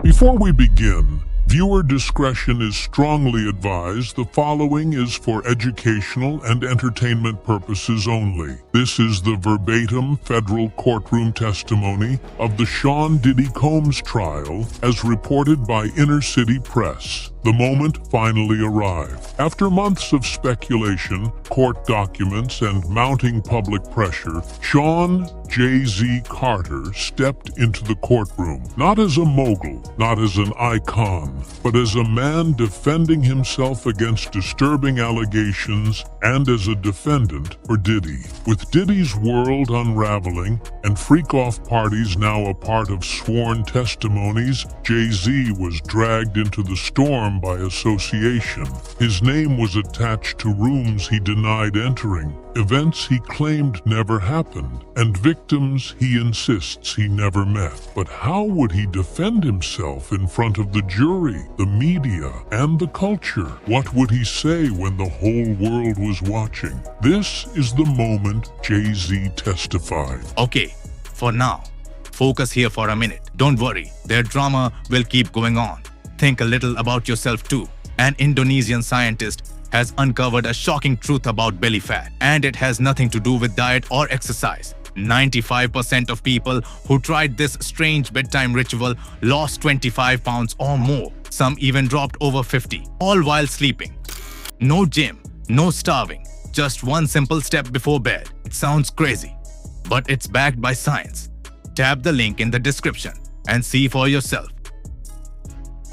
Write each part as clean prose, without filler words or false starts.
Before we begin, viewer discretion is strongly advised. The following is for educational and entertainment purposes only. This is the verbatim federal courtroom testimony of the Sean Diddy Combs trial as reported by Inner City Press. The moment finally arrived. After months of speculation, court documents, and mounting public pressure, Sean Jay-Z Carter stepped into the courtroom, not as a mogul, not as an icon, but as a man defending himself against disturbing allegations and as a defendant for Diddy. With Diddy's world unraveling and freak-off parties now a part of sworn testimonies, Jay-Z was dragged into the storm by association. His name was attached to rooms he denied entering, events he claimed never happened, and victims he insists he never met. But how would he defend himself in front of the jury, the media, and the culture? What would he say when the whole world was watching? This is the moment Jay-Z testified. Okay, for now, focus here for a minute. Don't worry, their drama will keep going on. Think a little about yourself too. An Indonesian scientist has uncovered a shocking truth about belly fat, and it has nothing to do with diet or exercise. 95% of people who tried this strange bedtime ritual lost 25 pounds or more. Some even dropped over 50, all while sleeping. No gym, no starving, just one simple step before bed. It sounds crazy, but it's backed by science. Tap the link in the description and see for yourself.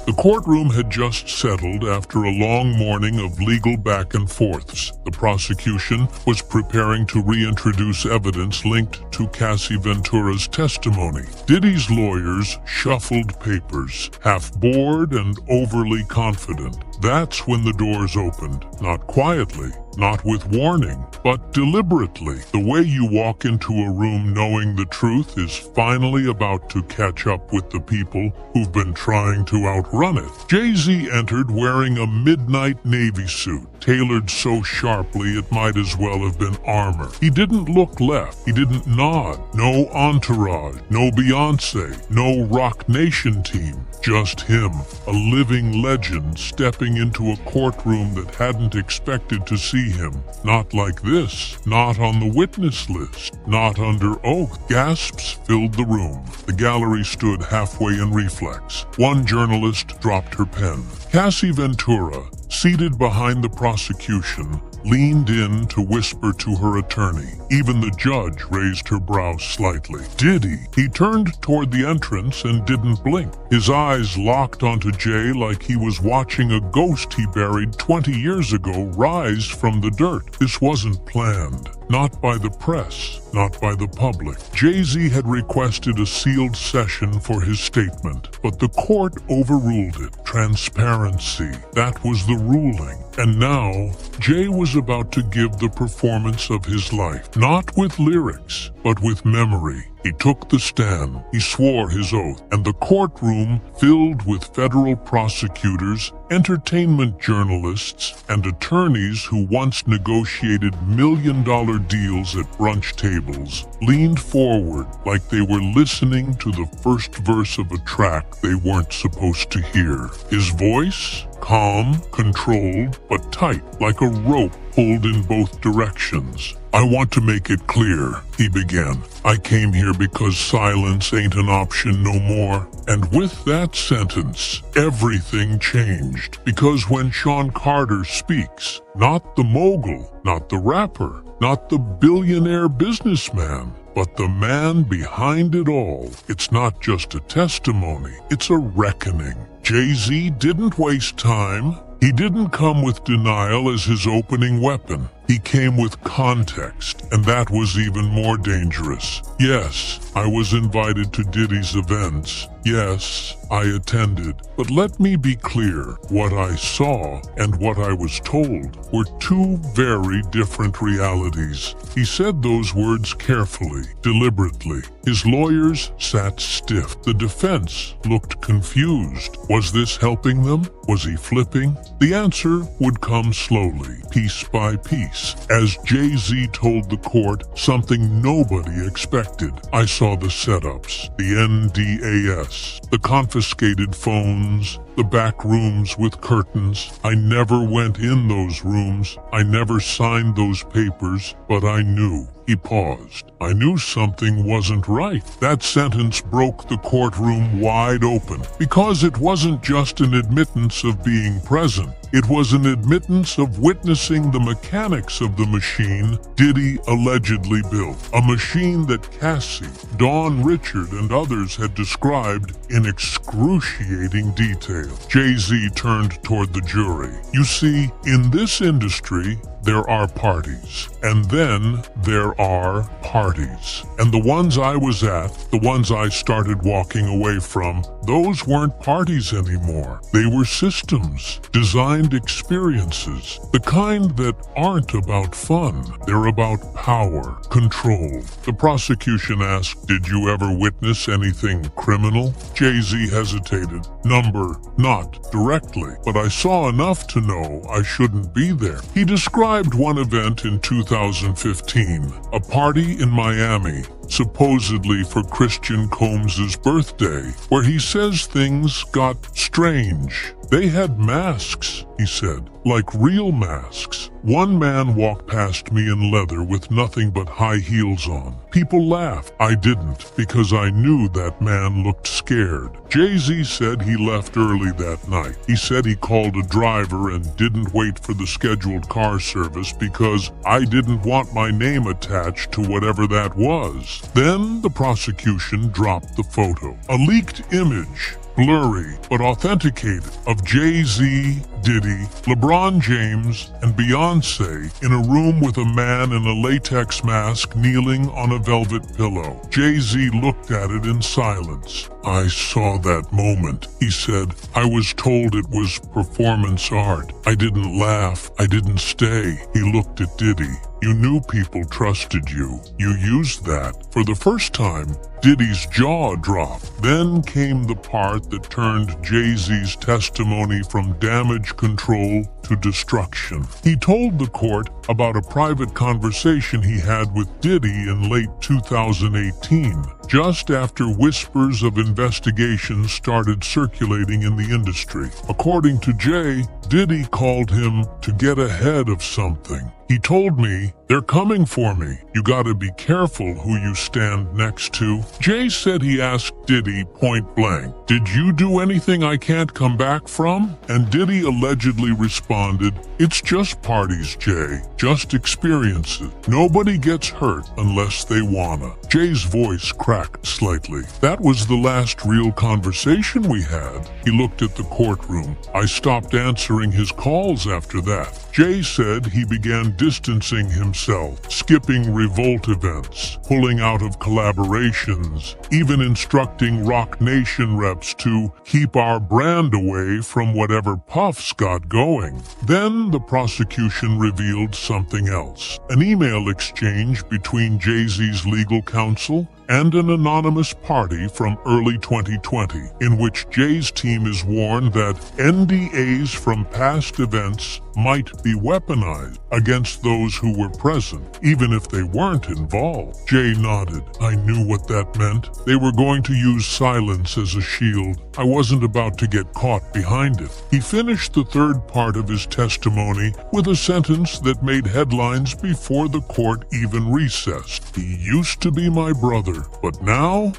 The courtroom had just settled after a long morning of legal back and forths. The prosecution was preparing to reintroduce evidence linked to Cassie Ventura's testimony. Diddy's lawyers shuffled papers, half bored and overly confident. That's when the doors opened, not quietly, not with warning, but deliberately. The way you walk into a room knowing the truth is finally about to catch up with the people who've been trying to outrun it. Jay-Z entered wearing a midnight navy suit, tailored so sharply it might as well have been armor. He didn't look left, he didn't nod. No entourage, no Beyonce, no Rock Nation team. Just him, a living legend stepping into a courtroom that hadn't expected to see him. Not like this, not on the witness list, not under oath. Gasps filled the room. The gallery stood halfway in reflex. One journalist dropped her pen. Cassie Ventura, seated behind the prosecution, leaned in to whisper to her attorney. Even the judge raised her brows slightly. Diddy, he turned toward the entrance and didn't blink. His eyes locked onto Jay like he was watching a ghost he buried 20 years ago rise from the dirt. This wasn't planned. Not by the press, not by the public. Jay-Z had requested a sealed session for his statement, but the court overruled it. Transparency, that was the ruling. And now, Jay was about to give the performance of his life, not with lyrics, but with memory. He took the stand, he swore his oath, and the courtroom filled with federal prosecutors, entertainment journalists, and attorneys who once negotiated million-dollar deals at brunch tables, leaned forward like they were listening to the first verse of a track they weren't supposed to hear. His voice? Calm, controlled, but tight, like a rope pulled in both directions. I want to make it clear, he began. I came here because silence ain't an option no more. And with that sentence, everything changed. Because when Sean Carter speaks, not the mogul, not the rapper, not the billionaire businessman, but the man behind it all, it's not just a testimony, it's a reckoning. Jay-Z didn't waste time. He didn't come with denial as his opening weapon. He came with context, and that was even more dangerous. Yes, I was invited to Diddy's events. Yes, I attended. But let me be clear, what I saw and what I was told were two very different realities. He said those words carefully, deliberately. His lawyers sat stiff. The defense looked confused. Was this helping them? Was he flipping? The answer would come slowly, piece by piece, as Jay-Z told the court something nobody expected. I saw the setups, the NDAS, the confiscation confiscated phones, the back rooms with curtains. I never went in those rooms. I never signed those papers, but I knew. He paused. I knew something wasn't right. That sentence broke the courtroom wide open, because it wasn't just an admittance of being present. It was an admittance of witnessing the mechanics of the machine Diddy allegedly built. A machine that Cassie, Dawn Richard, and others had described in excruciating detail. Jay-Z turned toward the jury. You see, in this industry, there are parties, and then there are parties. And the ones I was at, the ones I started walking away from, those weren't parties anymore. They were systems, designed experiences, the kind that aren't about fun. They're about power, control. The prosecution asked, "Did you ever witness anything criminal?" Jay-Z hesitated. Not directly, but I saw enough to know I shouldn't be there. He described one event in 2015, a party in Miami, supposedly for Christian Combs's birthday, where he says things got strange. They had masks, he said, like real masks. One man walked past me in leather with nothing but high heels on. People laughed. I didn't, because I knew that man looked scared. Jay-Z said he left early that night. He said he called a driver and didn't wait for the scheduled car service because I didn't want my name attached to whatever that was. Then the prosecution dropped the photo. A leaked image, blurry but authenticated, of Jay-Z, Diddy, LeBron James, and Beyoncé in a room with a man in a latex mask kneeling on a velvet pillow. Jay-Z looked at it in silence. I saw that moment, he said. I was told it was performance art. I didn't laugh. I didn't stay. He looked at Diddy. You knew people trusted you. You used that. For the first time, Diddy's jaw dropped. Then came the part that turned Jay-Z's testimony from damage control to destruction. He told the court about a private conversation he had with Diddy in late 2018, just after whispers of investigations started circulating in the industry. According to Jay, Diddy called him to get ahead of something. He told me, "They're coming for me. You gotta be careful who you stand next to." Jay said he asked Diddy point blank, "Did you do anything I can't come back from?" And Diddy allegedly responded, "It's just parties, Jay. Just experiences. Nobody gets hurt unless they wanna." Jay's voice cracked slightly. That was the last real conversation we had. He looked at the courtroom. I stopped answering his calls after that. Jay said he began distancing himself, skipping revolt events, pulling out of collaborations, even instructing Rock Nation reps to keep our brand away from whatever Puffs got going. Then the prosecution revealed something else, an email exchange between Jay-Z's legal counsel and an anonymous party from early 2020, in which Jay's team is warned that NDAs from past events might be weaponized against those who were present, even if they weren't involved. Jay nodded. I knew what that meant. They were going to use silence as a shield. I wasn't about to get caught behind it. He finished the third part of his testimony with a sentence that made headlines before the court even recessed. He used to be my brother, but now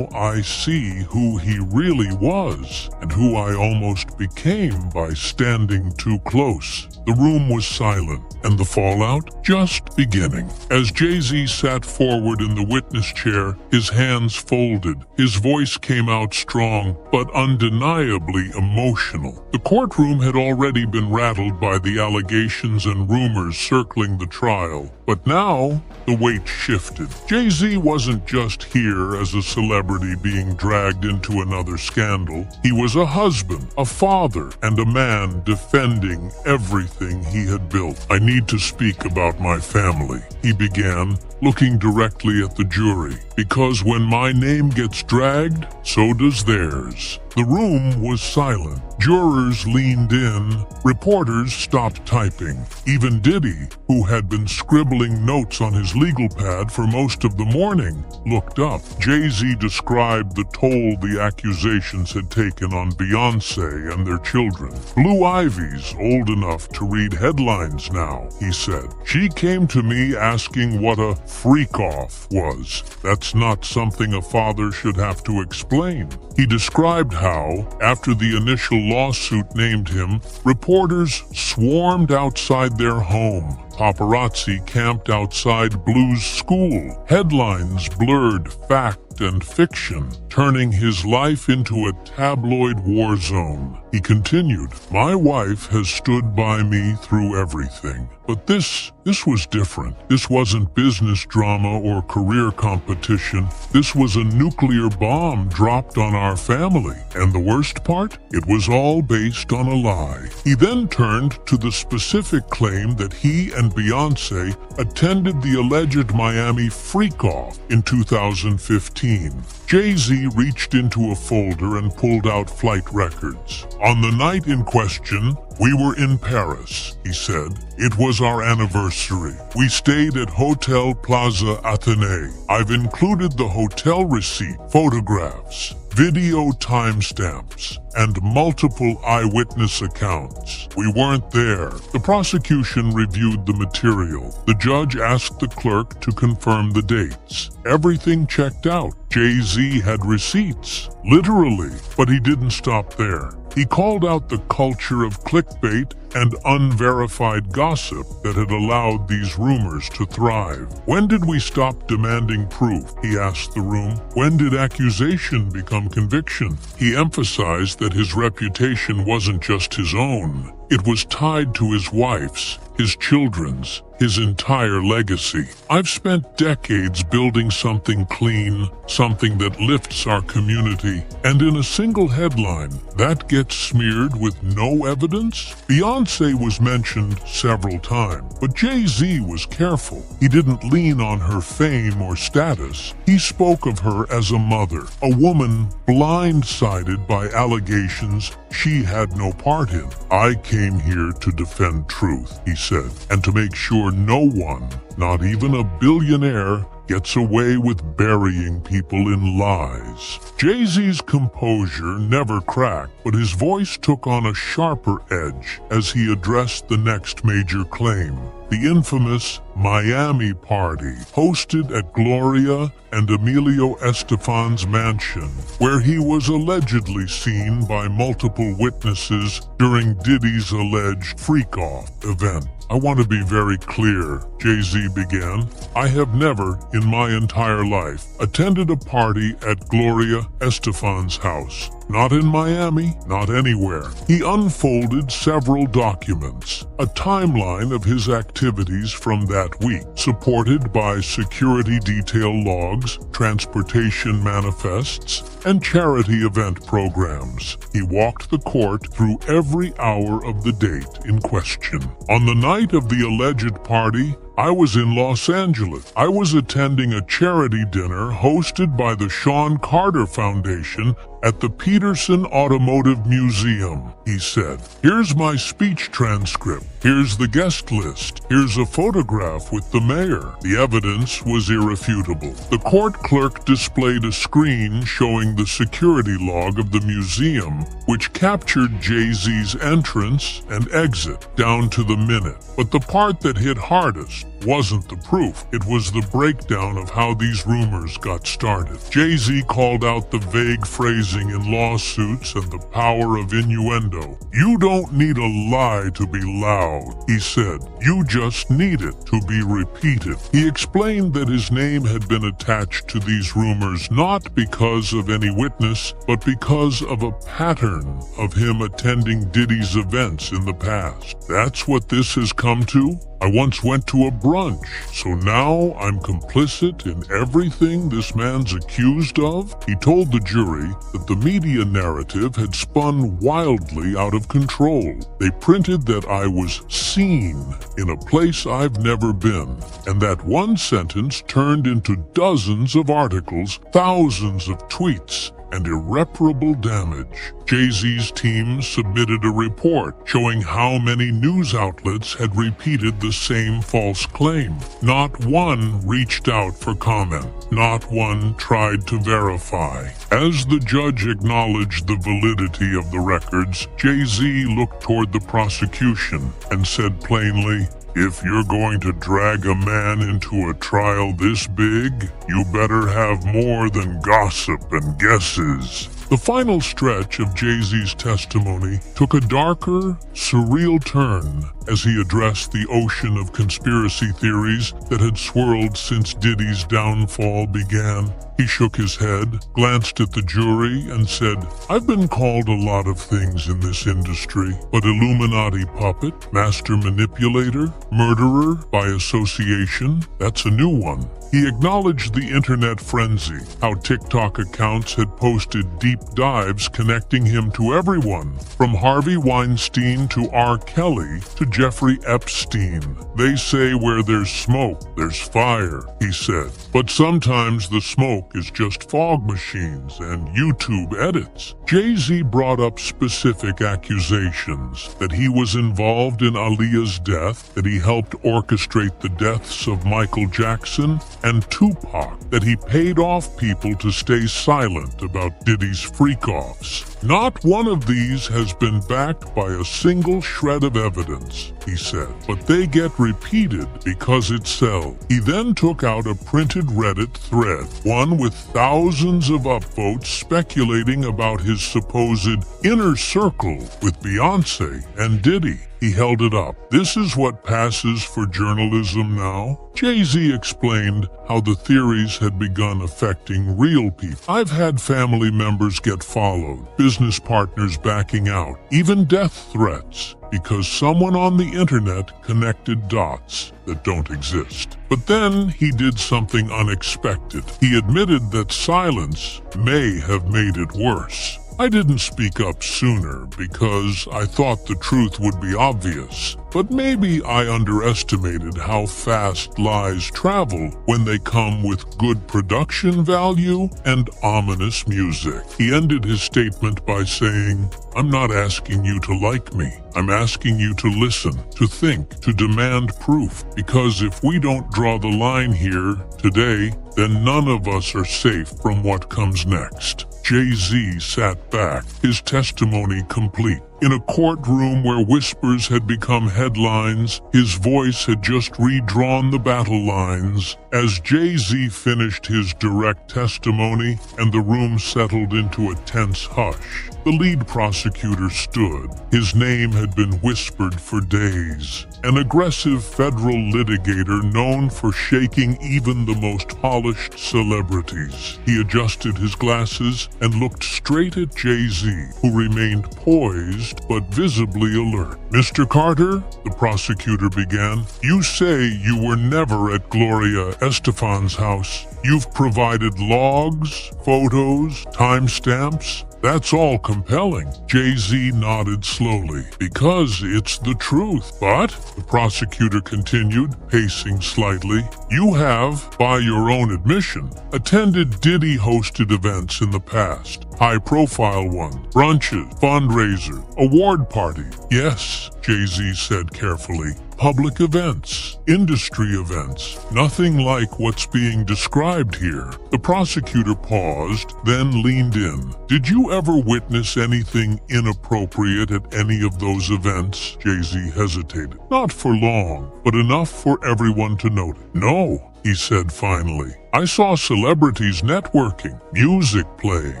I see who he really was and who I almost became by standing too close. The room was silent, and the fallout just beginning. As Jay-Z sat forward in the witness chair, his hands folded, his voice came out strong, but undeniably emotional. The courtroom had already been rattled by the allegations and rumors circling the trial, but now the weight shifted. Jay-Z wasn't just here as a celebrity being dragged into another scandal. He was a husband, a father, and a man defending everything he had built. I need to speak about my family, he began, looking directly at the jury, because when my name gets dragged, so does theirs. The room was silent. Jurors leaned in. Reporters stopped typing. Even Diddy, who had been scribbling notes on his legal pad for most of the morning, looked up. Jay-Z described the toll the accusations had taken on Beyoncé and their children. Blue Ivy's old enough to read headlines now, he said. She came to me asking what a freak-off was. That's not something a father should have to explain. He described how, after the initial lawsuit named him, reporters swarmed outside their home. Paparazzi camped outside Blue's school. Headlines blurred fact and fiction, turning his life into a tabloid war zone. He continued, "My wife has stood by me through everything. But this was different. This wasn't business drama or career competition. This was a nuclear bomb dropped on our family. And the worst part? It was all based on a lie." He then turned to the specific claim that he and Beyoncé attended the alleged Miami freak-off in 2015. Jay-Z reached into a folder and pulled out flight records. "On the night in question, we were in Paris," he said. "It was our anniversary. We stayed at Hotel Plaza Athénée. I've included the hotel receipt, photographs, video timestamps, and multiple eyewitness accounts. We weren't there." The prosecution reviewed the material. The judge asked the clerk to confirm the dates. Everything checked out. Jay-Z had receipts, literally, but he didn't stop there. He called out the culture of clickbait and unverified gossip that had allowed these rumors to thrive. "When did we stop demanding proof?" he asked the room. "When did accusation become conviction?" He emphasized that his reputation wasn't just his own. It was tied to his wife's, his children's, his entire legacy. "I've spent decades building something clean, something that lifts our community, and in a single headline, that gets smeared with no evidence?" Beyoncé was mentioned several times, but Jay-Z was careful. He didn't lean on her fame or status. He spoke of her as a mother, a woman blindsided by allegations she had no part in. "I came here to defend truth," he said, "and to make sure no one, not even a billionaire, gets away with burying people in lies." Jay-Z's composure never cracked, but his voice took on a sharper edge as he addressed the next major claim. The infamous Miami party, hosted at Gloria and Emilio Estefan's mansion, where he was allegedly seen by multiple witnesses during Diddy's alleged freak-off event. "I want to be very clear," Jay-Z began. "I have never, in my entire life, attended a party at Gloria Estefan's house. Not in Miami, not anywhere." He unfolded several documents, a timeline of his activities from that week, supported by security detail logs, transportation manifests, and charity event programs. He walked the court through every hour of the date in question. "On the night of the alleged party, I was in Los Angeles. I was attending a charity dinner hosted by the Sean Carter Foundation at the Peterson Automotive Museum," he said. "Here's my speech transcript. Here's the guest list. Here's a photograph with the mayor." The evidence was irrefutable. The court clerk displayed a screen showing the security log of the museum, which captured Jay-Z's entrance and exit down to the minute. But the part that hit hardest wasn't the proof. It was the breakdown of how these rumors got started. Jay-Z called out the vague phrasing in lawsuits and the power of innuendo. "You don't need a lie to be loud," he said. "You just need it to be repeated." He explained that his name had been attached to these rumors not because of any witness, but because of a pattern of him attending Diddy's events in the past. "That's what this has come to? I once went to a brunch, so now I'm complicit in everything this man's accused of?" He told the jury that the media narrative had spun wildly out of control. "They printed that I was seen in a place I've never been, and that one sentence turned into dozens of articles, thousands of tweets, and irreparable damage. Jay-Z's team submitted a report showing how many news outlets had repeated the same false claim. Not one reached out for comment. Not one tried to verify. As the judge acknowledged the validity of the records, Jay-Z looked toward the prosecution and said plainly, "If you're going to drag a man into a trial this big, you better have more than gossip and guesses." The final stretch of Jay-Z's testimony took a darker, surreal turn as he addressed the ocean of conspiracy theories that had swirled since Diddy's downfall began. He shook his head, glanced at the jury, and said, "I've been called a lot of things in this industry, but Illuminati puppet, master manipulator, murderer by association, that's a new one." He acknowledged the internet frenzy, how TikTok accounts had posted deep dives connecting him to everyone, from Harvey Weinstein to R. Kelly to Jeffrey Epstein. "They say where there's smoke, there's fire," he said. "But sometimes the smoke is just fog machines and YouTube edits." Jay-Z brought up specific accusations that he was involved in Aaliyah's death, that he helped orchestrate the deaths of Michael Jackson and Tupac, that he paid off people to stay silent about Diddy's freak-offs. "Not one of these has been backed by a single shred of evidence," he said, "but they get repeated because it sells." He then took out a printed Reddit thread, one with thousands of upvotes speculating about his supposed inner circle with Beyoncé and Diddy. He held it up. "This is what passes for journalism now?" Jay-Z explained how the theories had begun affecting real people. "I've had family members get followed, business partners backing out, even death threats, because someone on the internet connected dots that don't exist." But then he did something unexpected. He admitted that silence may have made it worse. "I didn't speak up sooner because I thought the truth would be obvious. But maybe I underestimated how fast lies travel when they come with good production value and ominous music." He ended his statement by saying, "I'm not asking you to like me. I'm asking you to listen, to think, to demand proof. Because if we don't draw the line here today, then none of us are safe from what comes next." Jay-Z sat back, his testimony complete. In a courtroom where whispers had become headlines, his voice had just redrawn the battle lines. As Jay-Z finished his direct testimony and the room settled into a tense hush, the lead prosecutor stood. His name had been whispered for days. An aggressive federal litigator known for shaking even the most polished celebrities. He adjusted his glasses and looked straight at Jay-Z, who remained poised but visibly alert. "Mr. Carter," the prosecutor began, "you say you were never at Gloria Estefan's house. You've provided logs, photos, timestamps. That's all compelling." Jay-Z nodded slowly. "Because it's the truth." "But," the prosecutor continued, pacing slightly, "you have, by your own admission, attended Diddy-hosted events in the past. High-profile ones, brunches, fundraiser, award party." "Yes," Jay-Z said carefully. "Public events, industry events, nothing like what's being described here." The prosecutor paused, then leaned in. "Did you ever witness anything inappropriate at any of those events?" Jay-Z hesitated. "Not for long, but enough for everyone to notice." "No," he said finally. "I saw celebrities networking, music playing,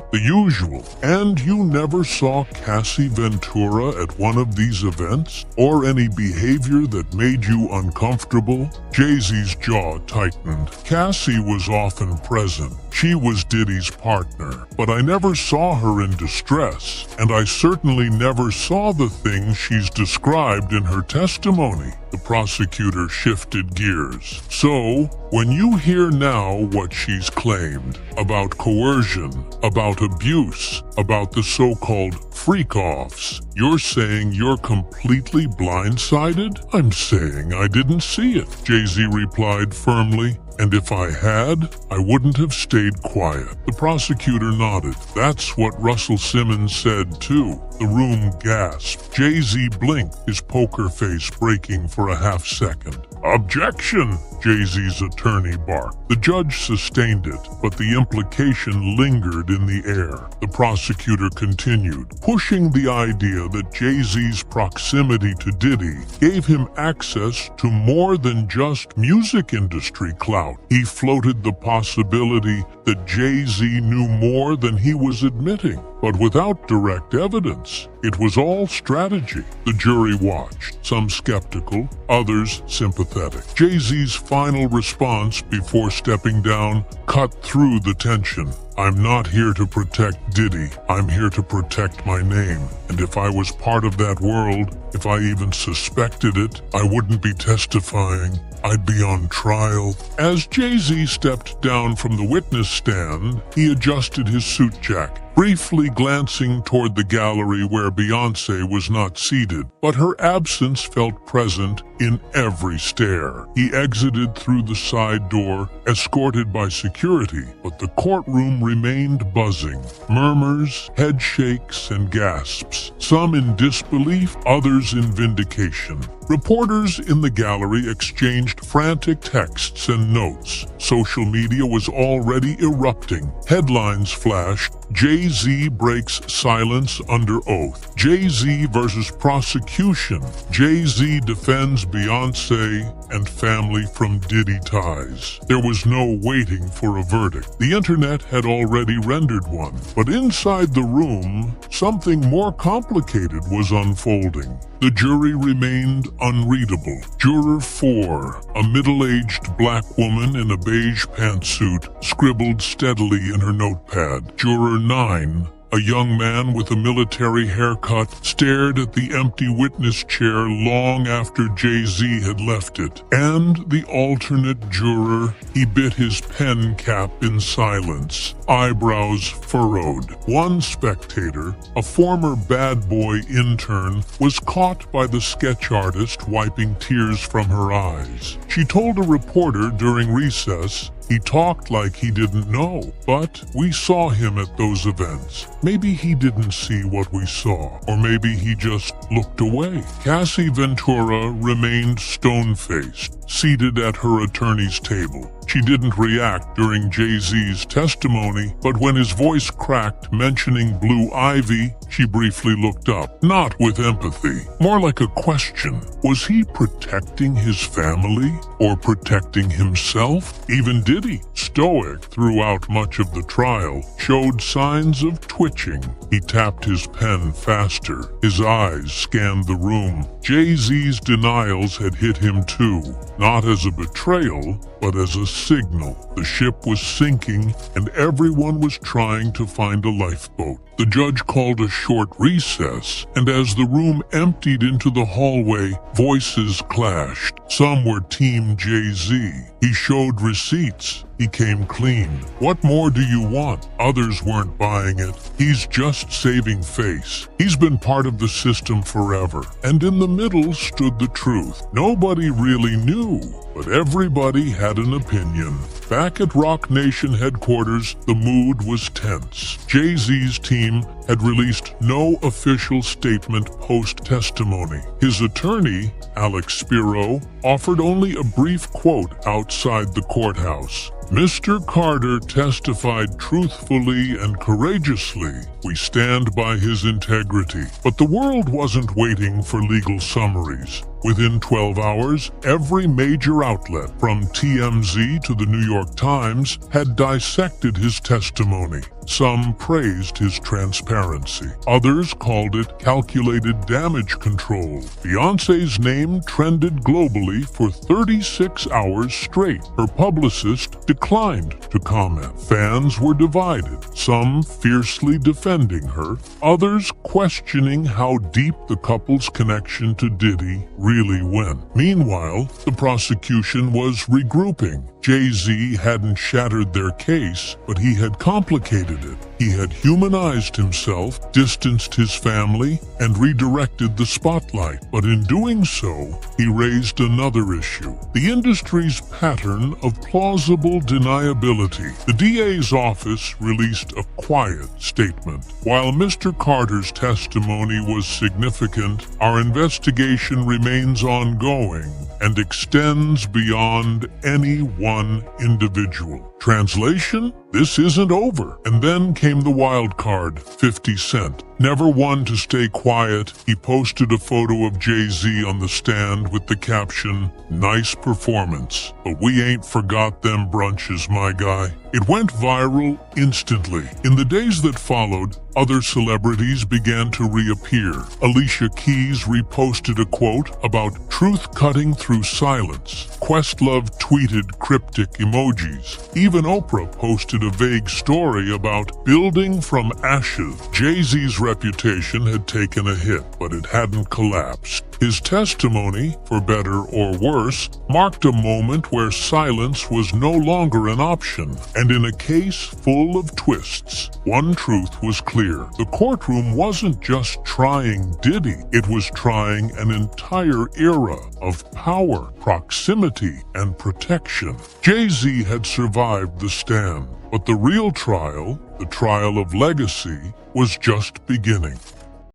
the usual." "And you never saw Cassie Ventura at one of these events? Or any behavior that made you uncomfortable?" Jay-Z's jaw tightened. "Cassie was often present. She was Diddy's partner. But I never saw her in distress, and I certainly never saw the things she's described in her testimony." The prosecutor shifted gears. "So, when you hear now what she's claimed about coercion, about abuse, about the so-called freak-offs, you're saying you're completely blindsided?" "I'm saying I didn't see it," Jay-Z replied firmly. And if I had, I wouldn't have stayed quiet. The prosecutor nodded. That's what Russell Simmons said too. The room gasped. Jay-Z blinked, his poker face breaking for a half second. Objection! Jay-Z's attorney barked. The judge sustained it, but the implication lingered in the air. The prosecutor continued, pushing the idea that Jay-Z's proximity to Diddy gave him access to more than just music industry clout. He floated the possibility that Jay-Z knew more than he was admitting, but without direct evidence. It was all strategy. The jury watched, some skeptical, others sympathetic. Jay-Z's final response before stepping down cut through the tension. I'm not here to protect Diddy. I'm here to protect my name. And if I was part of that world, if I even suspected it, I wouldn't be testifying. I'd be on trial. As Jay-Z stepped down from the witness stand, he adjusted his suit jacket, briefly glancing toward the gallery where Beyoncé was not seated, but her absence felt present in every stare. He exited through the side door, escorted by security, but the courtroom remained buzzing. Murmurs, head shakes, and gasps, some in disbelief, others in vindication. Reporters in the gallery exchanged frantic texts and notes. Social media was already erupting. Headlines flashed, Jay-Z breaks silence under oath. Jay-Z versus prosecution. Jay-Z defends Beyoncé and family from Diddy ties. There was no waiting for a verdict. The internet had already rendered one. But inside the room, something more complicated was unfolding. The jury remained unreadable. Juror 4, a middle-aged black woman in a beige pantsuit, scribbled steadily in her notepad. Juror 9, a young man with a military haircut, stared at the empty witness chair long after Jay-Z had left it. And the alternate juror, he bit his pen cap in silence, eyebrows furrowed. One spectator, a former bad boy intern, was caught by the sketch artist wiping tears from her eyes. She told a reporter during recess, he talked like he didn't know, but we saw him at those events. Maybe he didn't see what we saw, or maybe he just looked away. Cassie Ventura remained stone-faced, seated at her attorney's table. She didn't react during Jay-Z's testimony, but when his voice cracked mentioning Blue Ivy, she briefly looked up, not with empathy, more like a question. Was he protecting his family or protecting himself? Even Diddy, stoic throughout much of the trial, showed signs of twitching. He tapped his pen faster. His eyes scanned the room. Jay-Z's denials had hit him too, not as a betrayal, but as a signal. The ship was sinking and everyone was trying to find a lifeboat. The judge called a short recess, and as the room emptied into the hallway, voices clashed. Some were Team Jay-Z. He showed receipts. He came clean. What more do you want? Others weren't buying it. He's just saving face. He's been part of the system forever. And in the middle stood the truth. Nobody really knew, but everybody had an opinion. Back at Rock Nation headquarters, the mood was tense. Jay-Z's team had released no official statement post-testimony. His attorney, Alex Spiro, offered only a brief quote outside the courthouse. Mr. Carter testified truthfully and courageously. We stand by his integrity. But the world wasn't waiting for legal summaries. Within 12 hours, every major outlet, from TMZ to the New York Times, had dissected his testimony. Some praised his transparency. Others called it calculated damage control. Beyoncé's name trended globally for 36 hours straight. Her publicist declined to comment. Fans were divided, some fiercely defending her, others questioning how deep the couple's connection to Diddy really went. Meanwhile, the prosecution was regrouping. Jay-Z hadn't shattered their case, but he had complicated it. He had humanized himself, distanced his family, and redirected the spotlight. But in doing so, he raised another issue: the industry's pattern of plausible deniability. The DA's office released a quiet statement. While Mr. Carter's testimony was significant, our investigation remains ongoing and extends beyond any one individual. Translation? This isn't over. And then came the wild card, 50 Cent. Never one to stay quiet, he posted a photo of Jay-Z on the stand with the caption, "Nice performance, but we ain't forgot them brunches, my guy." It went viral instantly. In the days that followed, other celebrities began to reappear. Alicia Keys reposted a quote about truth cutting through silence. Questlove tweeted cryptic emojis. Even Oprah posted a vague story about building from ashes. Jay-Z's reputation had taken a hit, but it hadn't collapsed. His testimony, for better or worse, marked a moment where silence was no longer an option. And in a case full of twists, one truth was clear. The courtroom wasn't just trying Diddy, it was trying an entire era of power, proximity, and protection. Jay-Z had survived the stand, but the real trial, the trial of legacy, was just beginning.